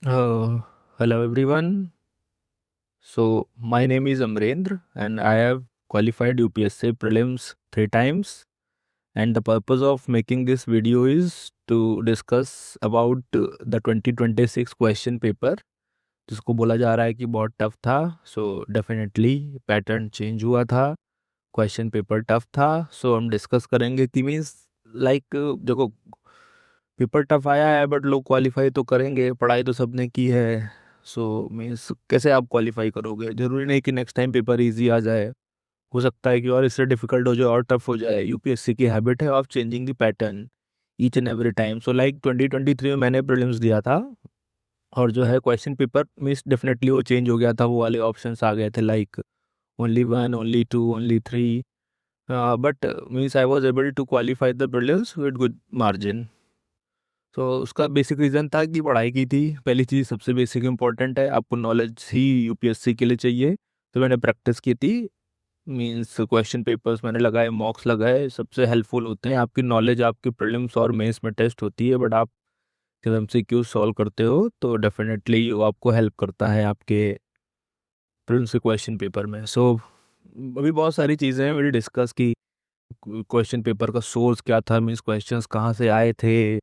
Hello everyone. So my name is Amrendra and I have qualified UPSC prelims 3 times, and the purpose of making this video is to discuss about the 2026 question paper जिसको बोला जा रहा है कि बहुत tough था. So definitely pattern change हुआ था, क्वेश्चन पेपर टफ था. सो हम डिस्कस करेंगे कि मीन्स लाइक देखो पेपर टफ आया है बट लोग क्वालिफाई तो करेंगे, पढ़ाई तो सबने की है. सो मीन्स कैसे आप क्वालिफाई करोगे, जरूरी नहीं कि नेक्स्ट टाइम पेपर इजी आ जाए, हो सकता है कि और इससे डिफिकल्ट हो जाए और टफ हो जाए. यूपीएससी की हैबिट है of changing the pattern each and every time. So like 2023 में मैंने प्रीलिम्स दिया था और जो है क्वेश्चन पेपर मीन्स डेफिनेटली वो चेंज हो गया था, वो वाले ऑप्शंस आ गए थे like only one, only two, only three. But means I was able to qualify the prelims with good margin. तो उसका बेसिक रीज़न था कि पढ़ाई की थी. पहली चीज़ सबसे बेसिक इंपॉर्टेंट है, आपको नॉलेज ही यूपीएससी के लिए चाहिए. तो मैंने प्रैक्टिस की थी, मींस क्वेश्चन पेपर्स मैंने लगाए, मॉक्स लगाए, सबसे हेल्पफुल होते हैं. आपकी नॉलेज आपकी प्रीलिम्स और मेंस में टेस्ट होती है, बट आप जब एमसीक्यू सॉल्व करते हो तो डेफिनेटली वो आपको हेल्प करता है आपके प्रीलिम्स के क्वेश्चन पेपर में. सो अभी बहुत सारी चीज़ें हैं मैंने डिस्कस की. क्वेश्चन पेपर का सोर्स क्या था, मीन्स क्वेश्चंस कहाँ से आए थे,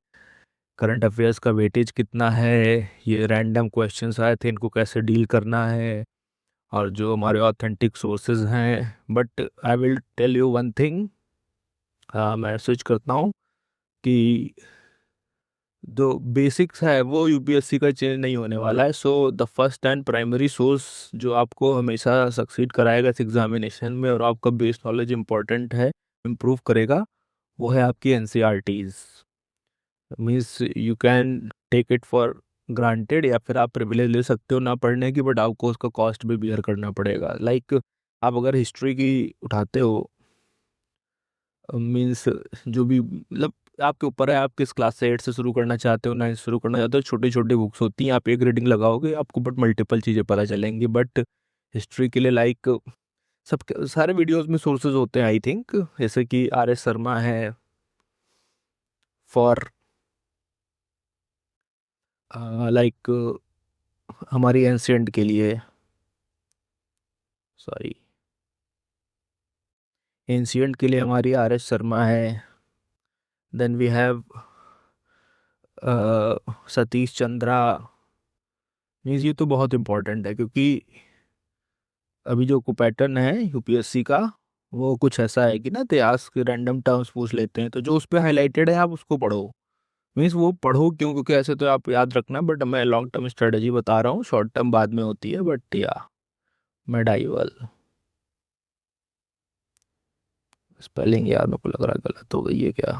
करंट अफेयर्स का वेटेज कितना है, ये रैंडम क्वेश्चंस आए थे इनको कैसे डील करना है, और जो हमारे ऑथेंटिक सोर्सेज हैं. But I will tell you one thing, मैं स्विच करता हूँ कि जो बेसिक्स है वो यूपीएससी का चेंज नहीं होने वाला है. So the first and primary source जो आपको हमेशा सक्सीड कराएगा इस एग्जामिनेशन में और आपका बेस नॉलेज इंपॉर्टेंट है, इम्प्रूव करेगा, वो है आपकी NCERTs. Means you can take it for granted या फिर आप प्रिविलेज ले सकते हो ना पढ़ने की, बट आपको उसका कॉस्ट भी बियर करना पड़ेगा. लाइक आप अगर हिस्ट्री की उठाते हो, मीन्स जो भी मतलब आपके ऊपर है, आप किस क्लास से, 8 से शुरू करना चाहते हो, 9 से शुरू करना चाहते हो. छोटी छोटी बुक्स होती हैं, आप एक रीडिंग लगाओगे आपको बट मल्टीपल चीज़ें पता चलेंगी. बट हिस्ट्री के लिए लाइक सब सारे वीडियोस में सोर्सेज होते हैं आई थिंक, जैसे कि आर एस शर्मा है फॉर लाइक हमारी एंशियंट के लिए, सॉरी, एंशियंट के लिए हमारी आर एस शर्मा है. Then we have Satish Chandra. Means ये तो बहुत इम्पोर्टेंट है क्योंकि अभी जो को पैटर्न है यूपीएससी का वो कुछ ऐसा है कि ना इतिहास के रैंडम टर्म्स पूछ लेते हैं, तो जो उस पर हाईलाइटेड है आप उसको पढ़ो. मीन्स वो पढ़ो क्यों, क्योंकि ऐसे तो आप याद रखना, बट मैं लॉन्ग टर्म स्ट्रेटजी बता रहा हूँ, शॉर्ट टर्म बाद में होती है. बट या मेडाइवल स्पेलिंग यार मेरे को लग रहा है गलत हो गई है क्या.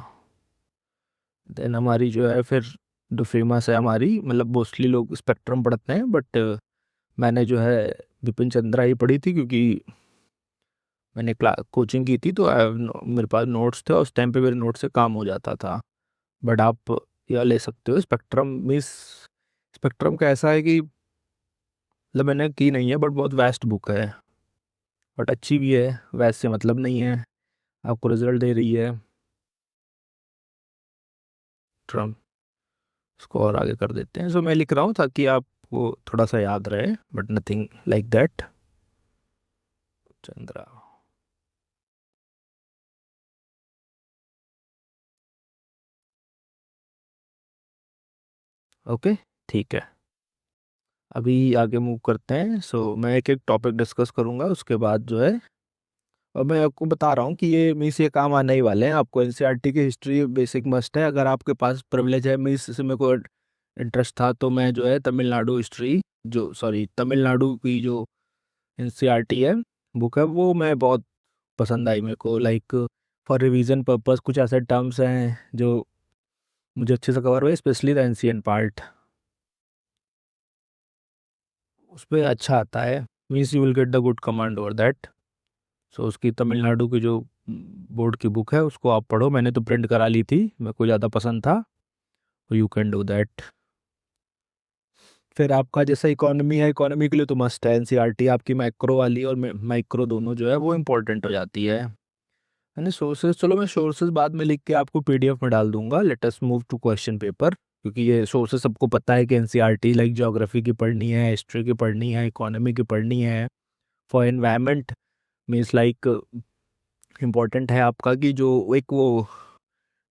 देन हमारी जो है फिर जो फेमस है हमारी, मतलब मोस्टली लोग स्पेक्ट्रम पढ़ते हैं, बट मैंने जो है विपिन चंद्रा ही पढ़ी थी क्योंकि मैंने क्लास कोचिंग की थी, तो मेरे पास नोट्स थे और उस टाइम पे मेरे नोट से काम हो जाता था. बट आप यह ले सकते हो स्पेक्ट्रम. मिस स्पेक्ट्रम का ऐसा है कि मतलब मैंने की नहीं है बट बहुत वेस्ट बुक है, बट अच्छी भी है, वैसे मतलब नहीं है, आपको रिजल्ट दे रही है. ट्रम उसको और आगे कर देते हैं. सो मैं लिख रहा हूँ ताकि आपको थोड़ा सा याद रहे, but nothing like that. Chandra, okay, ठीक है. अभी आगे मूव करते हैं. सो मैं एक एक टॉपिक डिस्कस करूंगा, उसके बाद जो है, और मैं आपको बता रहा हूँ कि ये मीस ये काम आने ही वाले हैं आपको. एनसीईआरटी की हिस्ट्री बेसिक मस्ट है. अगर आपके पास प्रिविलेज है, मीस से मेरे को इंटरेस्ट था, तो मैं जो है तमिलनाडु हिस्ट्री, जो सॉरी तमिलनाडु की जो एनसीईआरटी है बुक है, वो मैं बहुत पसंद आई मेरे को. लाइक फॉर रिवीजन पर्पस कुछ ऐसे टर्म्स हैं जो मुझे अच्छे से कवर हुए, स्पेशली द एंशियंट पार्ट, उस पर अच्छा आता है. Means you will get the good command over that. So उसकी तमिलनाडु की जो बोर्ड की बुक है उसको आप पढ़ो. मैंने तो प्रिंट करा ली थी, मेरे को ज़्यादा पसंद था, तो यू कैन डू दैट. फिर आपका जैसा इकोनॉमी है, इकोनॉमी के लिए तो मस्ट है एनसीईआरटी. आपकी माइक्रो वाली और माइक्रो दोनों जो है वो इम्पोर्टेंट हो जाती है. यानी सोर्सेज, चलो मैं सोर्सेज बाद में लिख के आपको पीडीएफ में डाल दूंगा. Let us move to question paper. क्योंकि ये सोर्सेस सबको पता है कि एनसीईआरटी लाइक ज्योग्राफी की पढ़नी है, हिस्ट्री की पढ़नी है, इकोनॉमी की पढ़नी है। For environment means like important है आपका कि जो एक वो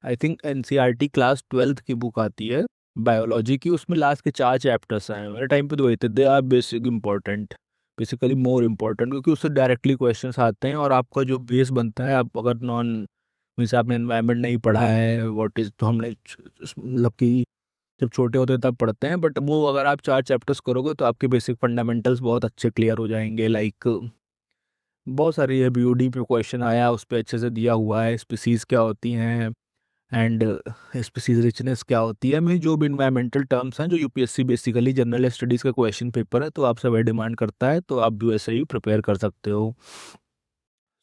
I think NCERT class 12th की बुक आती है बायोलॉजी की, उसमें लास्ट के 4 चैप्टर्स हैं। मेरे टाइम पे तो वही थे, they are basic important, basically more important, क्योंकि उससे डायरेक्टली क्वेश्चंस आते हैं और आपका जो बेस बनता है, आप अगर नॉन मीन्स आपने एनवायरनमेंट नहीं पढ़ा है, व्हाट इज, तो हमने मतलब कि जब छोटे होते हैं तब पढ़ते हैं, बट वो अगर आप 4 चैप्टर्स करोगे तो आपके बेसिक फंडामेंटल्स बहुत अच्छे क्लियर हो जाएंगे। लाइक बहुत सारी है, बीओडी पे क्वेश्चन आया, उस पर अच्छे से दिया हुआ है, स्पीसीज क्या होती हैं एंड स्पीसीज रिचनेस क्या होती है। मैं जो भी इन्वायरमेंटल टर्म्स हैं, जो यूपीएससी बेसिकली जनरल स्टडीज़ का क्वेश्चन पेपर है, तो आपसे वही डिमांड करता है, तो आप भी वैसे ही प्रिपेयर कर सकते हो।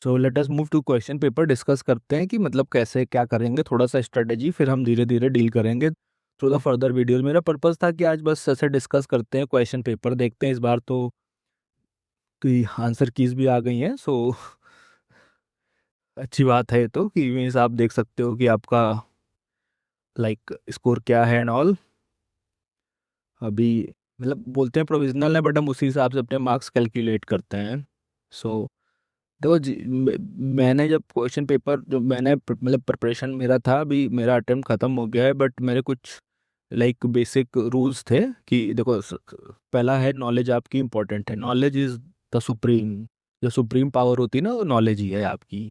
So let us move to question paper, discuss करते हैं कि मतलब कैसे क्या करेंगे, थोड़ा सा स्ट्रेटेजी, फिर हम धीरे धीरे डील करेंगे थ्रू द फर्दर वीडियोज। मेरा पर्पज़ था कि आज बस ऐसे डिस्कस करते हैं, क्वेश्चन पेपर देखते हैं इस बार, तो कि आंसर कीज भी आ गई हैं। सो अच्छी बात है ये तो, कि मीन्स आप देख सकते हो कि आपका लाइक स्कोर क्या है एंड ऑल। अभी मतलब बोलते हैं प्रोविजनल है, बट हम उसी हिसाब से अपने मार्क्स कैलकुलेट करते हैं। सो देखो जी, मैंने जब क्वेश्चन पेपर जो मैंने मतलब प्रिपरेशन मेरा था, अभी मेरा अटेम्प्ट ख़त्म हो गया है, बट मेरे कुछ लाइक बेसिक रूल्स थे कि देखो पहला है नॉलेज आपकी इंपॉर्टेंट है, नॉलेज इज़ द सुप्रीम, जो सुप्रीम पावर होती है ना, वो नॉलेज ही है आपकी।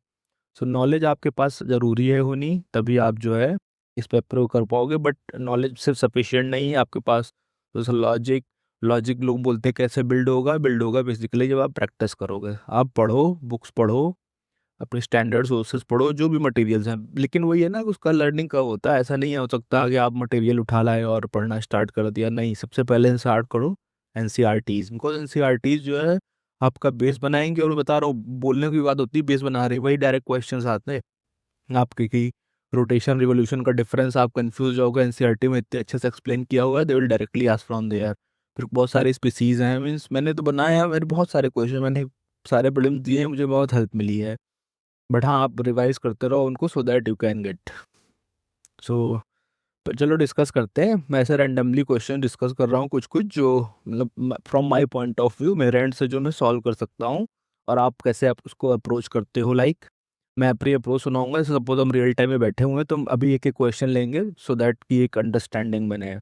सो नॉलेज आपके पास ज़रूरी है होनी, तभी आप जो है इस पेपर को कर पाओगे, बट नॉलेज सिर्फ सफिशिएंट नहीं है आपके पास। तो लॉजिक, लॉजिक लोग बोलते हैं कैसे बिल्ड होगा बेसिकली जब आप प्रैक्टिस करोगे। आप पढ़ो, बुक्स पढ़ो, अपने स्टैंडर्ड सोर्सेज पढ़ो, जो भी मटेरियल्स हैं, लेकिन वही है ना, उसका लर्निंग कब होता है, ऐसा नहीं हो सकता कि आप मटेरियल उठा लाए और पढ़ना स्टार्ट कर दिया। नहीं, सबसे पहले स्टार्ट करो एनसीईआरटीज, बिकॉज एनसीईआरटीज जो है आपका बेस बनाएंगे। और मैं बता रहा हूँ, बोलने की बात होती है, बेस बना रहे, वही डायरेक्ट क्वेश्चन आते हैं आपके की रोटेशन रिवोल्यूशन का डिफरेंस आप कंफ्यूज होगा, एनसीईआरटी में इतने अच्छे से एक्सप्लेन किया हुआ है, they will directly ask from there. फिर बहुत सारे स्पीसीज हैं, मीन्स मैंने तो बनाया है, मेरे बहुत सारे क्वेश्चन मैंने सारे प्रीलिम्स दिए हैं, मुझे बहुत हेल्प मिली है। बट हाँ, आप रिवाइज करते रहो उनको, so that you can get. So चलो डिस्कस करते हैं। मैं ऐसे रैंडमली क्वेश्चन डिस्कस कर रहा हूँ, कुछ कुछ जो मतलब from my point of view, मेरे एंड से जो मैं सॉल्व कर सकता हूँ, और आप कैसे आप उसको अप्रोच करते हो। लाइक मैं अपनी अप्रोच सुनाऊंगा, सपोज हम रियल टाइम में बैठे हुए हैं, तो हम अभी एक एक क्वेश्चन लेंगे, सो दैट की एक अंडरस्टैंडिंग बने।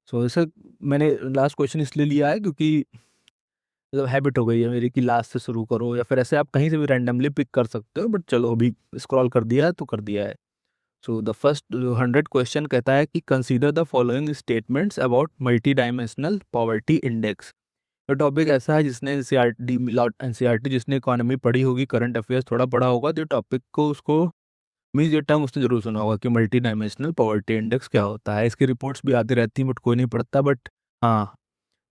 सो ऐसे मैंने लास्ट क्वेश्चन इसलिए लिया है क्योंकि मतलब हैबिट हो गई है मेरी कि लास्ट से शुरू करो, या फिर ऐसे आप कहीं से भी रैंडमली पिक कर सकते हो, बट चलो अभी स्क्रॉल कर दिया है तो कर दिया है। सो द फर्स्ट 100 क्वेश्चन कहता है कि consider the following statements about multi dimensional poverty index. तो टॉपिक ऐसा है, जिसने एनसीईआरटी जिसने इकोनॉमी पढ़ी होगी, करंट अफेयर्स थोड़ा पढ़ा होगा, तो टॉपिक को उसको मीन्स ये टर्म उसने जरूर सुना होगा कि मल्टी डायमेंशनल पॉवर्टी इंडेक्स क्या होता है। इसकी रिपोर्ट्स भी आती रहती हैं, बट कोई नहीं पढ़ता। बट हाँ,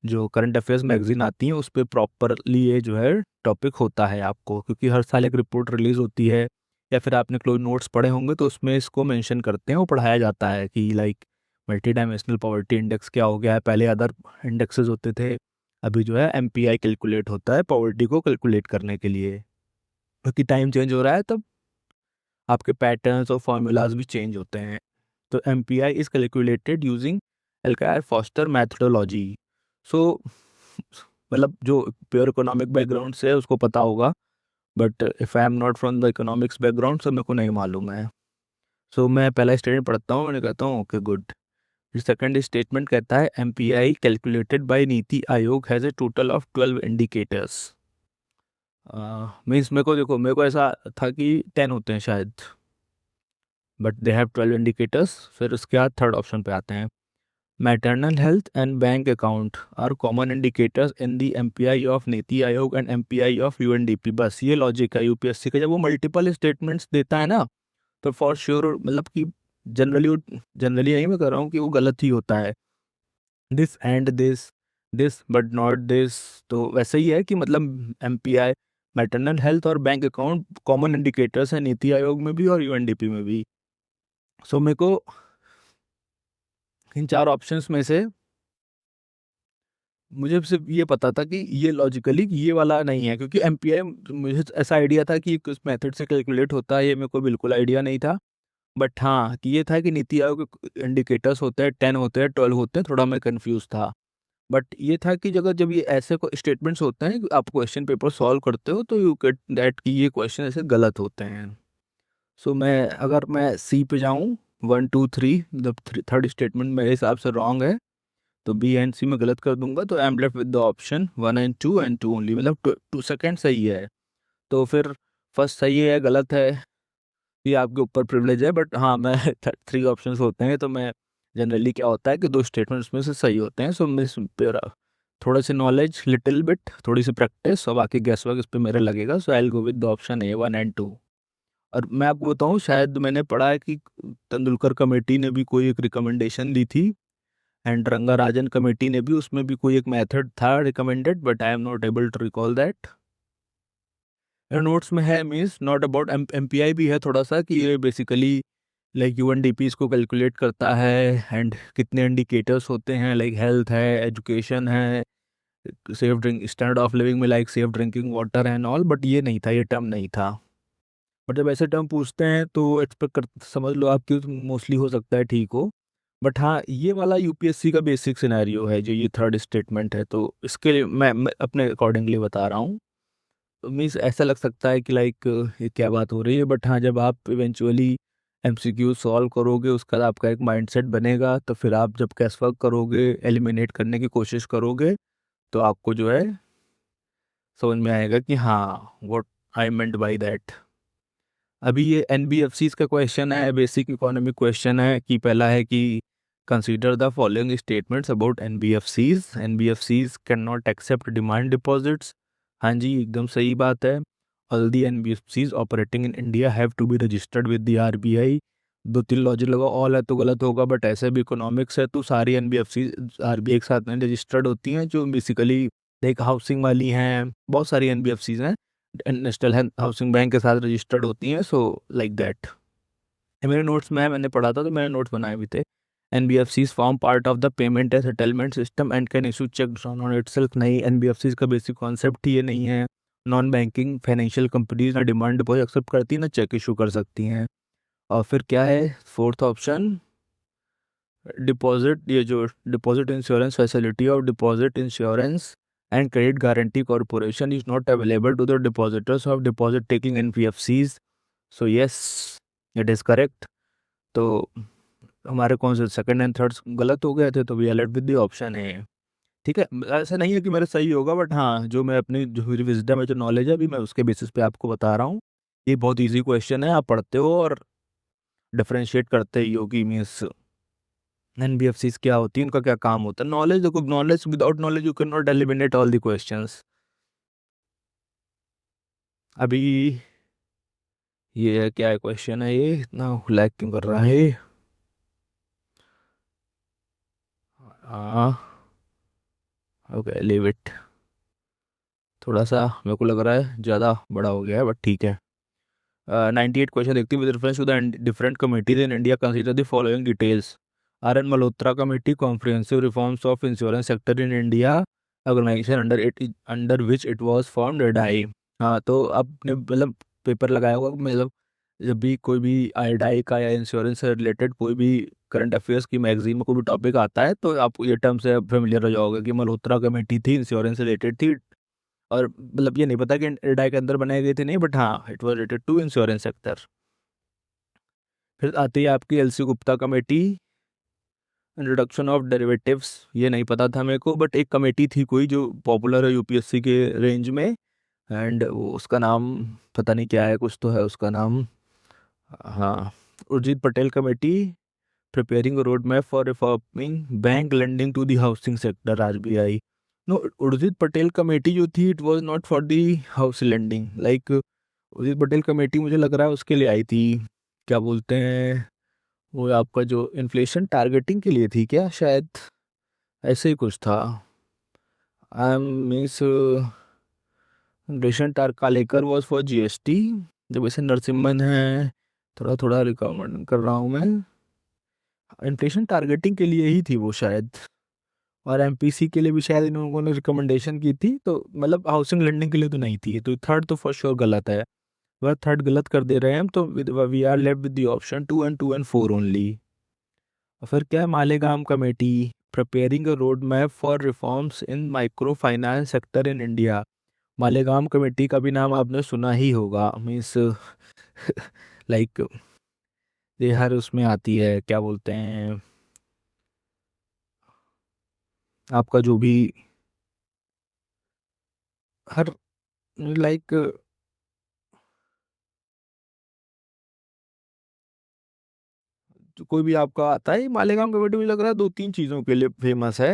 जो करंट अफेयर्स मैगजीन आती हैं, उस पर प्रॉपरली ये जो है टॉपिक होता है आपको, क्योंकि हर साल एक रिपोर्ट रिलीज होती है, या फिर आपने क्लोज नोट्स पढ़े होंगे तो उसमें इसको मेंशन करते हैं, वो पढ़ाया जाता है कि like multi dimensional poverty index क्या हो गया है। पहले अदर इंडेक्सेस होते थे, अभी जो है एमपीआई कैलकुलेट होता है पॉवर्टी को कैलकुलेट करने के लिए, क्योंकि टाइम चेंज हो रहा है, तब आपके पैटर्न्स और फॉर्मूलाज भी चेंज होते हैं। तो MPI is calculated using Alkire Foster methodology. So मतलब जो प्योर इकोनॉमिक बैकग्राउंड से है उसको पता होगा, but if I am not from the economics background, so मेरे को नहीं मालूम है। सो मैं पहला स्टेटमेंट पढ़ता हूँ, मैंने कहता हूँ ओके गुड। सेकंड स्टेटमेंट कहता है MPI calculated by NITI Aayog has a total of 12 indicators. Means मेरे को देखो, मेरे को ऐसा था कि 10 होते हैं शायद, बट दे हैव 12 इंडिकेटर्स। फिर उसके बाद थर्ड ऑप्शन पे आते हैं, maternal health and bank account are common indicators in the MPI of NITI Aayog and MPI of UNDP. बस ये लॉजिक है यूपीएससी का, जब वो मल्टीपल स्टेटमेंट्स देता है ना, तो फॉर श्योर मतलब कि जनरली जनरली यही मैं कर रहा हूँ कि वो गलत ही होता है। This and this but not this, तो वैसे ही है कि मतलब एमपीआई, मैटरनल हेल्थ और बैंक अकाउंट कॉमन इंडिकेटर्स हैं नीति आयोग में भी और यूएनडीपी में भी। सो मेरे को इन चार ऑप्शंस में से मुझे सिर्फ ये पता था कि ये लॉजिकली ये वाला नहीं है, क्योंकि एमपीआई मुझे ऐसा आइडिया था कि किस मेथड से कैलकुलेट होता है, ये मेरे को बिल्कुल आइडिया नहीं था। बट हाँ कि ये था कि नीति आयोग के इंडिकेटर्स होते हैं 10 होते हैं 12 होते हैं, थोड़ा मैं कंफ्यूज था। बट ये था कि जब ये ऐसे स्टेटमेंट्स होते हैं आप क्वेश्चन पेपर सॉल्व करते हो तो यू गेट दैट कि ये क्वेश्चन ऐसे गलत होते हैं। सो अगर मैं सी पे जाऊँ 1 2 3 मतलब थर्ड स्टेटमेंट मेरे हिसाब से रॉन्ग है, तो बी एंड सी में गलत कर दूंगा, तो I am left with the option 1 and 2 only, मतलब 2 सेकेंड सही है। तो फिर फर्स्ट सही है या गलत है ये आपके ऊपर प्रिविलेज है, बट हाँ मैं 3 ऑप्शंस होते हैं तो मैं जनरली क्या होता है कि 2 स्टेटमेंट्स में से सही होते हैं। सो मिस थोड़ा सी नॉलेज लिटिल बिट, थोड़ी सी प्रैक्टिस और बाकी गैस वर्क इस पे मेरे लगेगा। So I will go with the option A 1 and 2। और मैं आपको बताऊं, शायद मैंने पढ़ा है कि तेंदुलकर कमेटी ने भी कोई एक रिकमेंडेशन दी थी एंड रंगाराजन कमेटी ने भी, उसमें भी कोई एक मेथड था recommended, but I am not able to recall that. Notes में है मीन्स नॉट अबाउट एमपीआई भी है थोड़ा सा कि ये बेसिकली लाइक यूएनडीपी इसको कैलकुलेट करता है एंड कितने इंडिकेटर्स होते हैं, लाइक हेल्थ है, एजुकेशन है, safe drink standard of living में like safe drinking water and all, but ये नहीं था, ये टर्म नहीं था। बट जब ऐसे टर्म पूछते हैं तो एक्सपेक्ट कर समझ लो आप कि मोस्टली हो सकता है ठीक हो। बट हाँ ये वाला यूपीएससी का बेसिक सिनेरियो है जो ये थर्ड स्टेटमेंट है, तो इसके लिए मैं अपने अकॉर्डिंगली बता रहा हूँ। मीन्स ऐसा लग सकता है कि लाइक ये क्या बात हो रही है, बट हाँ जब आप इवेंचुअली एमसीक्यू सॉल्व करोगे उसका आपका एक माइंडसेट बनेगा, तो फिर आप जब कैश वर्क करोगे एलिमिनेट करने की कोशिश करोगे तो आपको जो है समझ में आएगा कि हाँ what I meant by that. अभी ये एनबीएफसीज का क्वेश्चन है, बेसिक इकोनॉमिक क्वेश्चन है कि पहला है कि consider the following statements about NBFCs, NBFCs can not accept demand deposits. हाँ जी एकदम सही बात है। All the NBFCs operating in India have to be registered with the RBI. 2 3 logic लगा, ऑल है तो गलत होगा, बट ऐसे भी इकोनॉमिक्स है तो सारी एनबीएफसी आरबीआई के साथ में रजिस्टर्ड होती हैं, जो बेसिकली लाइक हाउसिंग वाली हैं, बहुत सारी एनबीएफसीज हैं नेशनल हाउसिंग बैंक के साथ रजिस्टर्ड होती हैं। सो लाइक दैट मेरे नोट्स में मैंने पढ़ा था तो मैंने नोट्स बनाए भी थे। NBFCs form part of the payment and settlement system and can issue cheque on itself. नहीं, एनबीएफसीज का बेसिक कॉन्सेप्ट ही ये नहीं है। नॉन बैंकिंग फाइनेंशियल कंपनीज ना डिमांड डिपॉजिट एक्सेप्ट करती ना चेक इशू कर सकती हैं। और फिर क्या है फोर्थ ऑप्शन, डिपॉजिट, ये जो deposit insurance facility of deposit insurance and credit guarantee corporation is not available to the depositors of deposit taking NBFCs. So yes it is correct. तो हमारे कौन से सेकंड एंड थर्ड गलत हो गए थे, तो we are left with the option है। ठीक है, ऐसा नहीं है कि मेरा सही होगा, बट हाँ जो मैं अपनी जो मेरी विजडम है, जो नॉलेज है, अभी मैं उसके बेसिस पे आपको बता रहा हूँ। ये बहुत इजी क्वेश्चन है, आप पढ़ते हो और डिफरेंशिएट करते ही हो कि मीन्स एनबीएफसीज क्या होती है, उनका क्या काम होता है। नॉलेज देखो, knowledge without knowledge you can not eliminate all the questions. अभी ये क्या क्वेश्चन है, ये इतना लैग क्यों कर रहा है। हाँ ओके लीव इट, थोड़ा सा मेरे को लग रहा है ज़्यादा बड़ा हो गया है, बट ठीक है। 98 क्वेश्चन देखती हूँ। With reference to the different committees in India consider the following details. R N Malhotra committee comprehensive reforms of insurance sector in India organization under which it was formed एडाई। हाँ तो आपने मतलब पेपर लगाया होगा, मतलब जब भी कोई भी एडाई का या इंश्योरेंस से रिलेटेड कोई भी करंट अफेयर्स की मैगजीन में कोई भी टॉपिक आता है तो आप ये टर्म से फेमिलियर हो जाओगे कि मल्होत्रा कमेटी थी, इंश्योरेंस से रिलेटेड थी। और मतलब ये नहीं पता कि एडाई के अंदर बनाई गई थी, नहीं, बट हाँ it was related to insurance sector. फिर आती है आपकी LC Gupta committee, introduction of derivatives. ये नहीं पता था मेरे को, बट एक कमेटी थी कोई जो पॉपुलर है यूपीएससी के रेंज में, एंड उसका नाम पता नहीं क्या है, कुछ तो है उसका नाम। हाँ, Urjit Patel committee, preparing road map for reforming bank lending to the housing sector RBI. No, Urjit Patel committee जो थी it was not for the house lending, like Urjit Patel committee मुझे लग रहा है उसके लिए आई थी, क्या बोलते हैं वो आपका जो इन्फ्लेशन टारगेटिंग के लिए थी क्या, शायद ऐसे ही कुछ था। I means inflation tar Kalekar was for GST, जब ऐसे नरसिम्हन है, थोड़ा थोड़ा रिकमेंड कर रहा हूँ मैं, इन्फ्लेशन टारगेटिंग के लिए ही थी वो शायद। और एमपीसी के लिए भी शायद इन लोगों ने रिकमेंडेशन की थी, तो मतलब हाउसिंग लेंडिंग के लिए तो नहीं थी, तो थर्ड तो फॉर श्योर गलत है। वह थर्ड गलत कर दे रहे हैं हम, तो we are left with the option 2 and 4 only. और फिर क्या है, Malegam committee preparing a road map for reforms in micro finance sector in India. Malegam committee का भी नाम आपने सुना ही होगा, मीन्स लाइक ये हर उसमें आती है, क्या बोलते हैं, आपका जो भी हर लाइक कोई भी आपका आता है, मालेगांव कमेटी मुझे लग रहा है 2-3 चीज़ों के लिए फेमस है।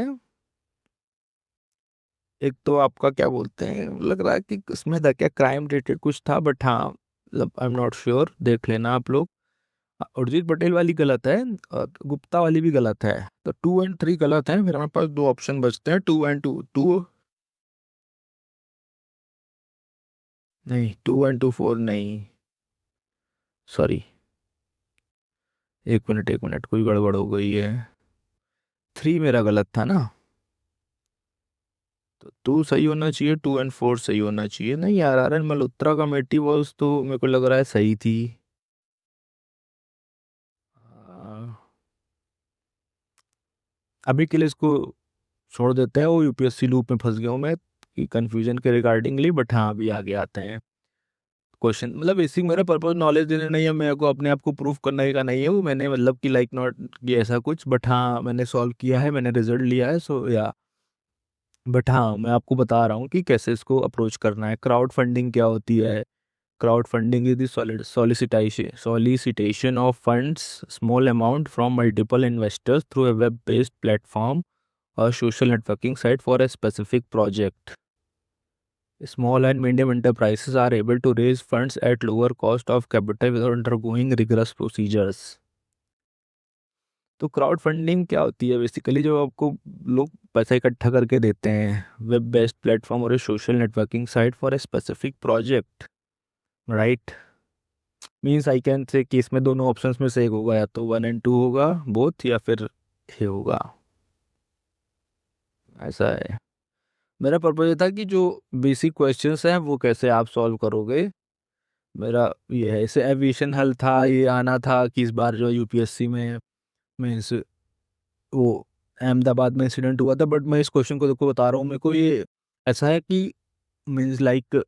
एक तो आपका क्या बोलते हैं, लग रहा है कि उसमें था क्या, क्राइम रिलेटेड कुछ था, बट हाँ मतलब आई एम नॉट श्योर, देख लेना आप लोग। उर्जित पटेल वाली गलत है और गुप्ता वाली भी गलत है, तो 2 and 3 गलत है। फिर हमारे पास 2 ऑप्शन बचते हैं, 2 and 2 नहीं, 2 and 4 नहीं, सॉरी, एक मिनट कोई गड़बड़ हो गई है। 3 मेरा गलत था ना, तो 2 सही होना चाहिए, 2 and 4 सही होना चाहिए। नहीं यार, R N Malhotra committee was तो मेरे को लग रहा है सही थी। अभी के लिए इसको छोड़ देते हैं, वो यूपीएससी लूप में फंस गया हूँ मैं कि कंफ्यूजन के रिगार्डिंगली, बट हाँ अभी आगे आते हैं क्वेश्चन। मतलब बेसिक मेरा पर्पज नॉलेज देना नहीं है, मेरे को अपने आप को प्रूफ करने का नहीं है वो, मैंने मतलब कि लाइक नॉट कि ऐसा कुछ, बट हाँ मैंने सॉल्व किया है, मैंने रिजल्ट लिया है, सो या बट हाँ मैं आपको बता रहा हूँ कि कैसे इसको अप्रोच करना है। क्राउड फंडिंग क्या होती है? Crowd funding is the solicitation of funds, small amount from multiple investors through a web-based platform or social networking site for a specific project. Small and medium enterprises are able to raise funds at lower cost of capital without undergoing rigorous procedures. तो crowd funding क्या होती है? Basically जो आपको लोग पैसा इकट्ठा करके देते हैं, वेब बेस्ड प्लेटफॉर्म और social networking site for a specific project, right? Means I can say कि इसमें दोनों ऑप्शंस में से एक होगा, या तो 1 and 2 होगा बोथ, या फिर ये होगा, ऐसा है। मेरा पर्पज ये था कि जो बेसिक क्वेश्चंस हैं वो कैसे आप सॉल्व करोगे, मेरा ये है। इसे एविएशन हल था, ये आना था कि इस बार जो यूपीएससी में मीन्स वो अहमदाबाद में इंसिडेंट हुआ था, बट मैं इस क्वेश्चन को देखो बता रहा हूँ, मेरे को ये ऐसा है कि मीन्स लाइक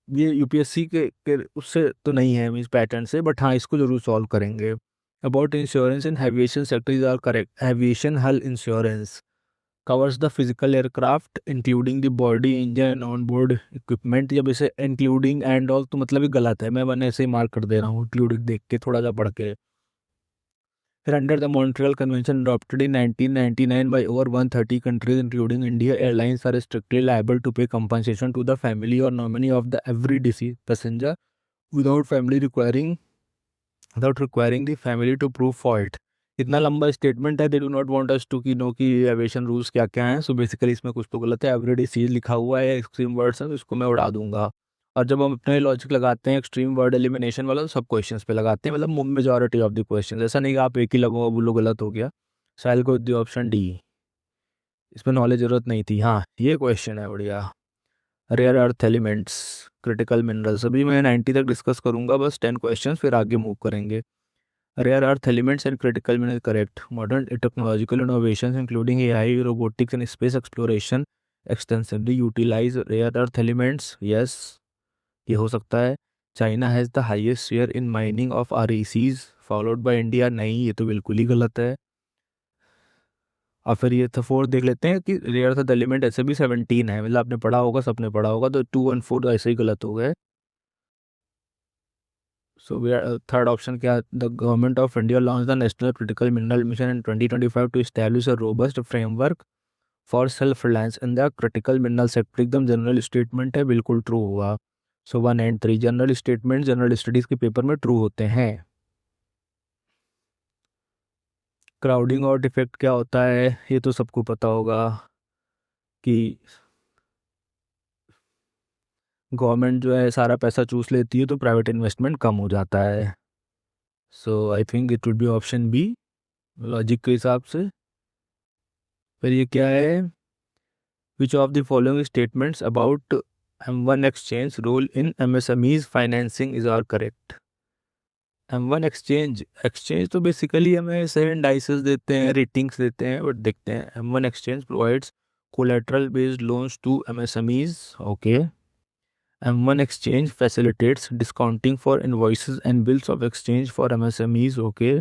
ये यूपीएससी के उससे तो नहीं है, मीन्स पैटर्न से, बट हाँ इसको जरूर सॉल्व करेंगे। About insurance in aviation sector is are correct. Aviation hull insurance covers the physical aircraft including the body engine on board equipment। जब इसे including and all तो मतलब ही गलत है, मैं ऐसे ही मार्क कर दे रहा हूँ including देख के थोड़ा सा पढ़ के। फिर under the Montreal Convention adopted in 1999 by over 130 countries including India, airlines are strictly liable to pay compensation to the family or nominee of the every deceased passenger without family requiring without requiring the family to prove fault। इतना लंबा statement है, they do not want us to कि know कि aviation rules क्या क्या हैं। So basically इसमें कुछ तो गलत है, एवरी डिसीज लिखा हुआ है, एक्सट्रीम वर्ड्स हैं तो इसको मैं उड़ा दूंगा। और जब हम अपने लॉजिक लगाते हैं एक्सट्रीम वर्ड एलिमिनेशन वाला, तो सब क्वेश्चंस पे लगाते हैं, मतलब मेजॉरिटी ऑफ द क्वेश्चन, ऐसा नहीं कि आप एक ही लगाओ बोलो गलत हो गया। So I will go with the option D, इसमें नॉलेज जरूरत नहीं थी। हाँ ये क्वेश्चन है बढ़िया। Rare earth elements, critical minerals, अभी मैं 90 तक डिस्कस करूंगा, बस 10 क्वेश्चन फिर आगे मूव करेंगे। Rare earth elements and critical minerals, correct. Modern technological innovations, including AI, robotics, and space exploration, extensively utilize rare earth elements. Yes, ये हो सकता है। China has the highest share in mining of RECs, followed by India। नहीं, ये तो बिल्कुल ही गलत है। और फिर ये तो 4 देख लेते हैं कि रेयर अर्थ एलिमेंट ऐसे भी 17 है, मतलब आपने पढ़ा होगा, सबने पढ़ा होगा, तो 2 and 4 ऐसे ही गलत हो गए। So we are third option क्या, the government of India launched the National Critical Mineral Mission in 2025 to establish a robust framework for self reliance in the critical mineral sector। एकदम जनरल स्टेटमेंट है, बिल्कुल true हुआ। सो 1 and 3 general statement general studies के paper में true होते हैं। Crowding और effect क्या होता है, ये तो सबको पता होगा कि गवर्नमेंट जो है सारा पैसा चूस लेती है तो प्राइवेट इन्वेस्टमेंट कम हो जाता है। So I think it would be option B, logic के हिसाब से। फिर ये क्या है, which of the following statements about M1 exchange role in MSMEs financing is all correct. M1 exchange तो बेसिकली हमें सेवन इंडाइसेस देते हैं, रेटिंग्स देते हैं, बट देखते हैं M1 exchange provides collateral based loans to MSMEs. Okay. M1 exchange facilitates discounting for invoices and bills of exchange for MSMEs. Okay.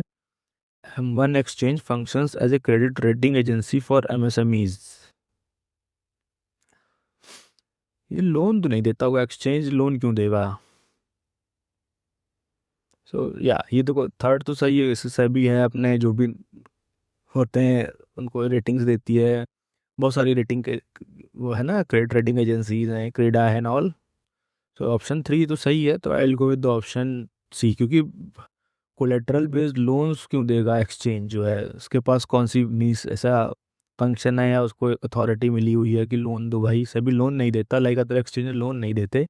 M1 exchange functions as a credit rating agency for MSMEs. ये loan तो नहीं देता होगा, exchange loan क्यों देगा? या ये तो थर्ड तो सही है, इससे भी है, अपने जो भी होते हैं उनको रेटिंग्स देती है, बहुत सारी रेटिंग के वो है ना, क्रेडिट रेटिंग एजेंसीज हैं, क्रेडा है एंड ऑल। सो ऑप्शन 3 तो सही है, तो I will go with the option C, क्योंकि कोलेटरल बेस्ड लोन्स क्यों देगा एक्सचेंज, जो है उसके पास कौन सी मीन्स ऐसा फंक्शन है या उसको अथॉरिटी मिली हुई है कि लोन दो? भाई सभी लोन नहीं देता, लाइक अदर एक्सचेंज लोन नहीं देते।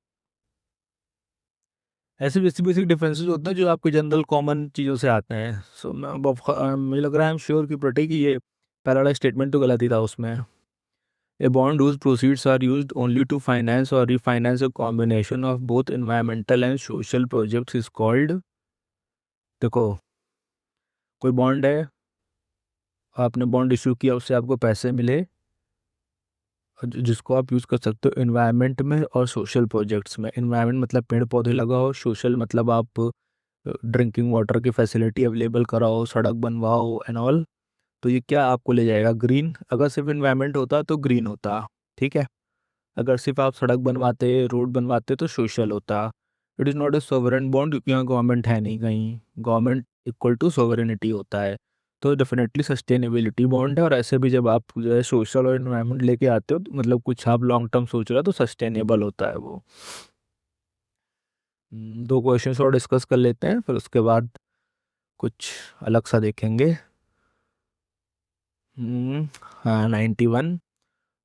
ऐसे बेसिक बेसिक डिफरेंसेस होते हैं जो आपके जनरल कॉमन चीज़ों से आते हैं। सो मुझे लग रहा है, आई एम श्योर कि प्रटी कि ये पहला वाला स्टेटमेंट तो गलत ही था उसमें। A bond whose proceeds are used only to finance or refinance a combination of both environmental and social projects is called। देखो, कोई बॉन्ड है, आपने बॉन्ड इशू किया, उससे आपको पैसे मिले, जिसको आप यूज़ कर सकते हो इन्वायरमेंट में और सोशल प्रोजेक्ट्स में। इन्वायरमेंट मतलब पेड़ पौधे लगाओ, सोशल मतलब आप ड्रिंकिंग वाटर की फैसिलिटी अवेलेबल कराओ, सड़क बनवाओ एंड ऑल। तो ये क्या आपको ले जाएगा? ग्रीन। अगर सिर्फ इन्वायरमेंट होता तो ग्रीन होता, ठीक है। अगर सिर्फ आप सड़क बनवाते, रोड बनवाते, तो सोशल होता। It is not a sovereign bond, क्योंकि यहाँ गवर्नमेंट है नहीं कहीं, गवर्नमेंट इक्वल टू सोवरेनिटी होता है। तो डेफिनेटली सस्टेनेबिलिटी बॉन्ड है। और ऐसे भी जब आप जो है सोशल और इन्वायरमेंट लेके आते हो, तो मतलब कुछ आप लॉन्ग टर्म सोच रहे हो, तो सस्टेनेबल होता है वो। दो क्वेश्चन और डिस्कस कर लेते हैं, फिर उसके बाद कुछ अलग सा देखेंगे। हाँ, 91।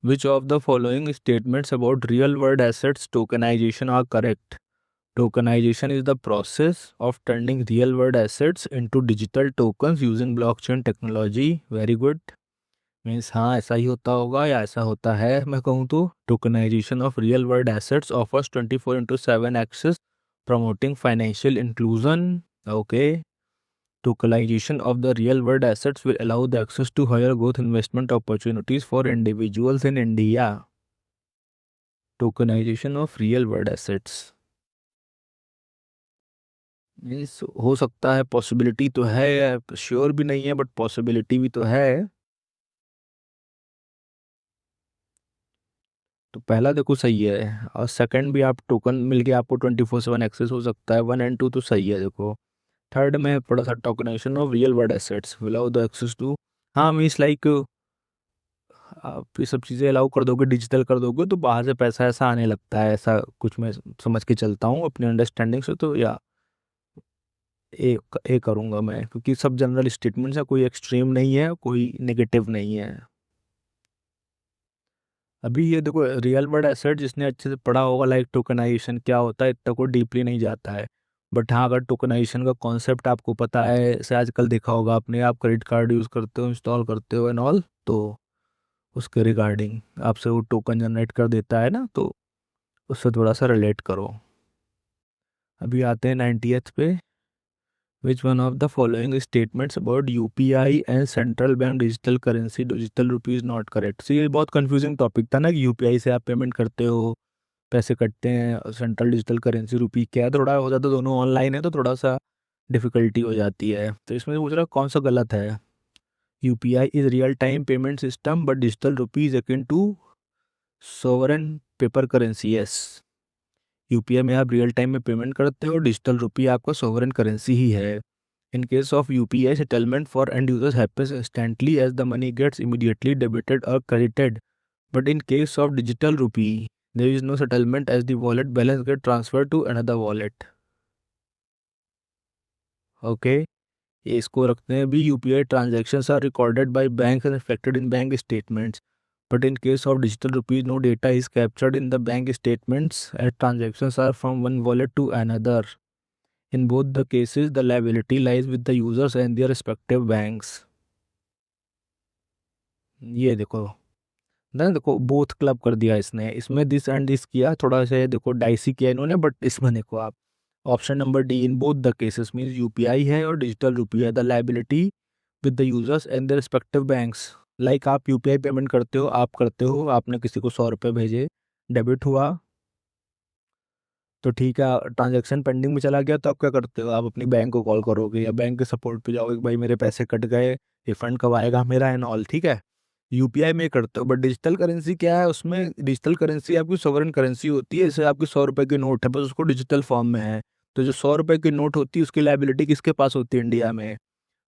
Which of the following statements about real world assets tokenization are correct? Tokenization is the process of turning real world assets into digital tokens using blockchain technology. Very good. Means हाँ, ऐसा ही होता होगा या ऐसा होता है। मैं कहूँ तो tokenization of real world assets offers 24/7 access, promoting financial inclusion. Okay. Tokenization of the real world assets will allow the access to higher growth investment opportunities for individuals in India. Tokenization of real world assets means हो सकता है, possibility तो है, sure भी नहीं है, but possibility भी तो है। तो पहला देखो सही है, और सेकंड भी आप टोकन मिलके आपको 24/7 एक्सेस हो सकता है। 1 और 2 तो सही है। देखो, थर्ड में थोड़ा सा tokenization of real world assets will allow the access to, हाँ मीन्स लाइक आप ये सब चीज़ें अलाउ कर दोगे, डिजिटल कर दोगे, तो बाहर से पैसा ऐसा आने लगता है, ऐसा कुछ मैं समझ के चलता हूँ अपनी अंडरस्टैंडिंग से। तो या ए करूँगा मैं, क्योंकि सब जनरल स्टेटमेंट्स है, कोई एक्सट्रीम नहीं है, कोई नेगेटिव नहीं है। अभी ये देखो, रियल वर्ल्ड एसेट जिसने अच्छे से पढ़ा होगा, लाइक टोकनाइजेशन क्या होता है, इतना को डीपली नहीं जाता है। बट हाँ, अगर टोकनाइजेशन का कॉन्सेप्ट आपको पता है, जैसे आजकल देखा होगा आपने, आप क्रेडिट कार्ड यूज़ करते हो, इंस्टॉल करते हो एंड ऑल, तो उसके रिगार्डिंग आपसे वो टोकन जनरेट कर देता है ना, तो उससे थोड़ा सा रिलेट करो। अभी आते हैं 90th पे। Which one of the following statements about UPI and central bank digital currency digital rupee is not correct? So ये बहुत कंफ्यूजिंग टॉपिक था ना, कि यूपीआई से आप पेमेंट करते हो, पैसे कटते हैं, सेंट्रल डिजिटल करेंसी रुपी क्या है, थोड़ा हो जाता, दोनों ऑनलाइन है तो थोड़ा सा डिफिकल्टी हो जाती है। तो इसमें पूछ रहा कौन सा गलत है। UPI is real time payment system but digital rupee is akin to sovereign paper currency. Yes, UPI में आप रियल टाइम में पेमेंट करते हो, डिजिटल रुपी आपका सोवरेन करेंसी ही है। In case of UPI, settlement for end users happens instantly as the money gets immediately debited और credited. But in case of digital rupee, there is no settlement as the wallet balance get transferred to another wallet. Okay, ये इसको रखते हैं भी, UPI transactions are recorded by banks and reflected in bank statements. But in case of digital rupees, no data is captured in the bank statements as transactions are from one wallet to another. In both the cases, the liability lies with the users and their respective banks. ये देखो, ना देखो both club कर दिया इसने, इसमें this and this किया, थोड़ा सा देखो डाइसी किया इन्होंने, बट इसमें देखो आप option number D in both the cases means UPI है और डिजिटल रुपया the liability with the users and the respective banks. Like आप यूपीआई पेमेंट करते हो, आप करते हो, आपने किसी को 100 रुपये भेजे, डेबिट हुआ तो ठीक है, ट्रांजैक्शन पेंडिंग में चला गया तो आप क्या करते हो, आप अपनी बैंक को कॉल करोगे या बैंक के सपोर्ट पे जाओगे कि भाई मेरे पैसे कट गए, रिफंड कब आएगा मेरा एंड ऑल, ठीक है। यूपीआई में करते हो, बट डिजिटल करेंसी क्या है, उसमें डिजिटल करेंसी आपकी सॉवरेन करेंसी होती है, जैसे आपकी 100 रुपये की नोट है बस उसको डिजिटल फॉर्म में है, तो जो 100 रुपये की नोट होती है उसकी लाइबिलिटी किसके पास होती है इंडिया में,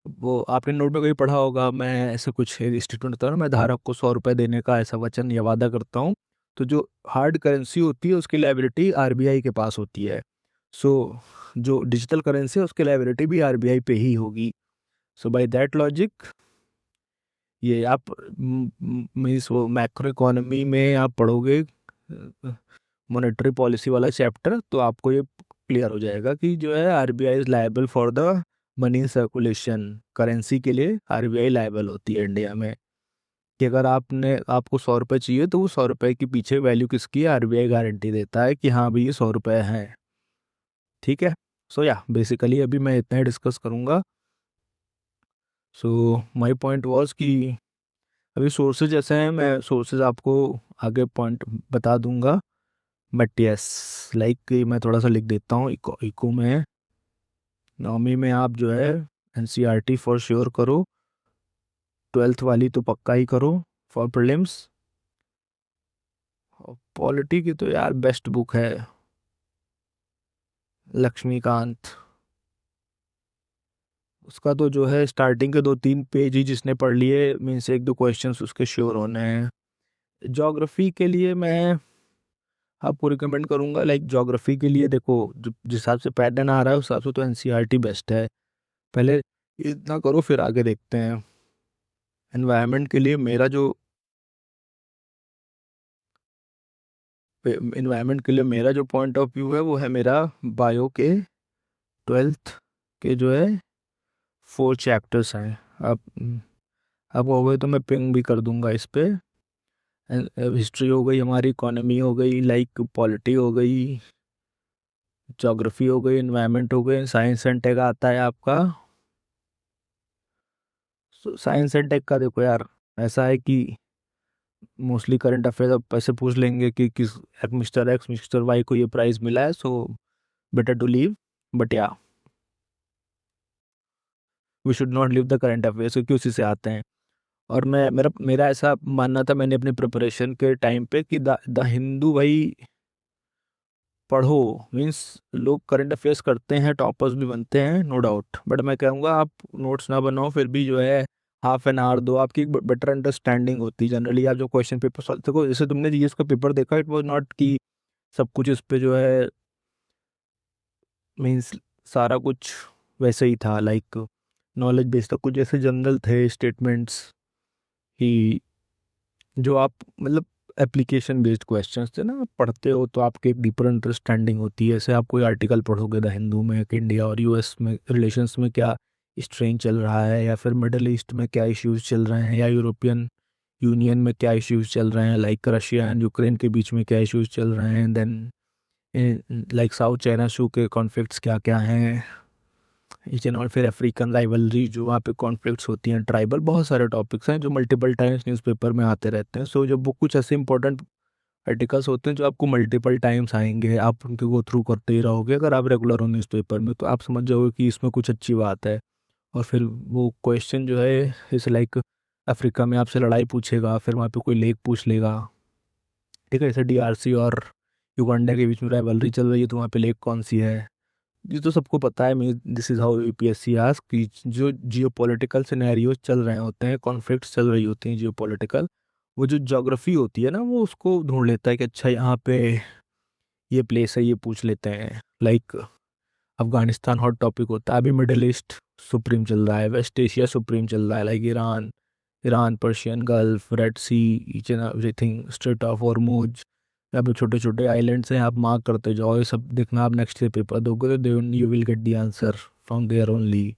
वो आपने नोट में कहीं पढ़ा होगा, मैं ऐसे कुछ स्टेटमेंट होता है ना, मैं धारक को 100 रुपये देने का ऐसा वचन या वादा करता हूँ, तो जो हार्ड करेंसी होती है उसकी लाइबिलिटी आरबीआई के पास होती है। सो जो डिजिटल करेंसी है उसकी लाइबिलिटी भी आरबीआई पे ही होगी। सो बाय दैट लॉजिक ये आप मीन्स वो मैक्रो इकोनॉमी में आप पढ़ोगे मॉनेटरी पॉलिसी वाला चैप्टर, तो आपको ये क्लियर हो जाएगा कि जो है RBI is liable for the money circulation, currency के लिए आरबीआई लायबल होती है इंडिया में, कि अगर आपको 100 रुपये चाहिए तो वो 100 रुपये के पीछे वैल्यू किसकी है, आरबीआई गारंटी देता है कि हाँ भाई ये 100 रुपये हैं, ठीक है। सो या बेसिकली अभी मैं इतना ही डिस्कस करूँगा। सो माय पॉइंट वाज कि अभी सोर्सेज ऐसे हैं, मैं सोर्सेज आपको आगे पॉइंट बता दूंगा, बट यस लाइक मैं थोड़ा सा लिख देता हूँ, इको इको में नौवीं में आप जो है एनसीईआरटी फॉर श्योर करो, 12th वाली तो पक्का ही करो फॉर प्रीलिम्स। पॉलिटी की तो यार बेस्ट बुक है लक्ष्मीकांत, उसका तो जो है स्टार्टिंग के 2-3 पेज ही जिसने पढ़ लिए मीन्स एक दो क्वेश्चंस उसके श्योर होने हैं। ज्योग्राफी के लिए मैं आपको रिकमेंड करूंगा, लाइक ज्योग्राफी के लिए देखो जिस हिसाब से पैटर्न आ रहा है उस हिसाब से तो एनसीईआरटी बेस्ट है, पहले इतना करो फिर आगे देखते हैं। एनवायरनमेंट के लिए मेरा जो पॉइंट ऑफ व्यू है वो है मेरा बायो के 12th के जो है 4 चैप्टर्स हैं। अब हो गए तो मैं पिंग भी कर दूंगा इस पे, हिस्ट्री हो गई हमारी, इकोनॉमी हो गई, लाइक पॉलिटी हो गई, ज्योग्राफी हो गई, एनवायरनमेंट हो गई, साइंस एंड टेक आता है आपका। साइंस एंड टेक का देखो यार ऐसा है कि मोस्टली करंट अफेयर अब ऐसे पूछ लेंगे कि किस मिस्टर एक्स मिस्टर वाई को ये प्राइज मिला है, so better to leave, but yeah we should not leave the current affairs क्योंकि उसी से आते हैं। और मैं मेरा मेरा ऐसा मानना था मैंने अपनी प्रिपरेशन के टाइम पे कि द हिंदू भाई पढ़ो, मीन्स लोग करंट अफेयर्स करते हैं, टॉपर्स भी बनते हैं नो डाउट, बट मैं कहूँगा आप नोट्स ना बनाओ फिर भी जो है हाफ एन आवर दो, आपकी बेटर अंडरस्टैंडिंग होती है जनरली। आप जो क्वेश्चन पेपर सॉल्व देखो, जैसे तुमने जीएस का पेपर देखा, इट वाज नॉट कि सब कुछ इस पे जो है मीन्स सारा कुछ वैसे ही था, लाइक नॉलेज बेस्ड था, कुछ जैसे जनरल थे स्टेटमेंट्स कि जो आप मतलब एप्लीकेशन बेस्ड क्वेश्चंस थे ना, आप पढ़ते हो तो आपके एक डीपर अंडरस्टैंडिंग होती है। जैसे आप कोई आर्टिकल पढ़ोगे द हिंदू में कि इंडिया और यूएस में रिलेशंस में क्या स्ट्रेन चल रहा है, या फिर मिडल ईस्ट में क्या इश्यूज चल रहे हैं, या यूरोपियन यूनियन में क्या इश्यूज चल रहे हैं, लाइक रशिया एंड यूक्रेन के बीच में क्या इश्यूज चल रहे हैं, देन लाइक साउथ चाइना शू के कॉन्फ्लिक्ट्स क्या क्या हैं, रीजन, और फिर अफ्रीकन राइवलरी जो वहाँ पे कॉन्फ्लिक्ट्स होती हैं, ट्राइबल, बहुत सारे टॉपिक्स हैं जो मल्टीपल टाइम्स न्यूज़पेपर में आते रहते हैं। सो जब वो कुछ ऐसे इंपॉर्टेंट आर्टिकल्स होते हैं जो आपको मल्टीपल टाइम्स आएंगे, आप उनके गो थ्रू करते ही रहोगे, अगर आप रेगुलर हो न्यूज़पेपर में तो आप समझ जाओगे कि इसमें कुछ अच्छी बात है। और फिर वो क्वेश्चन जो है इस लाइक अफ्रीका में आपसे लड़ाई पूछेगा, फिर वहाँ पे कोई लेक पूछ लेगा, ठीक है, जैसे डीआरसी और युगांडा के बीच में राइवलरी चल रही है तो वहाँ पे लेक कौन सी है, ये तो सबको पता है। This is how UPSC ask कि जो जियो पॉलिटिकल सिनेरियोज चल रहे होते हैं, कॉन्फ्लिक्ट्स चल रही होती हैं जियो पॉलिटिकल, वो जो ज्योग्राफी होती है ना वो उसको ढूंढ लेता है कि अच्छा यहाँ पे ये प्लेस है, ये पूछ लेते हैं। लाइक अफगानिस्तान हॉट टॉपिक होता है अभी, मिडिल ईस्ट सुप्रीम चल रहा है, वेस्ट एशिया सुप्रीम चल रहा है, like Iran Iran Persian Gulf, Red Sea, each and everything, Strait of Hormuz, यहाँ पे छोटे छोटे आइलैंड्स हैं, आप मार्क करते जाओ, ये सब देखना, आप नेक्स्ट ईयर पेपर दोगे तो you will get the answer from there only.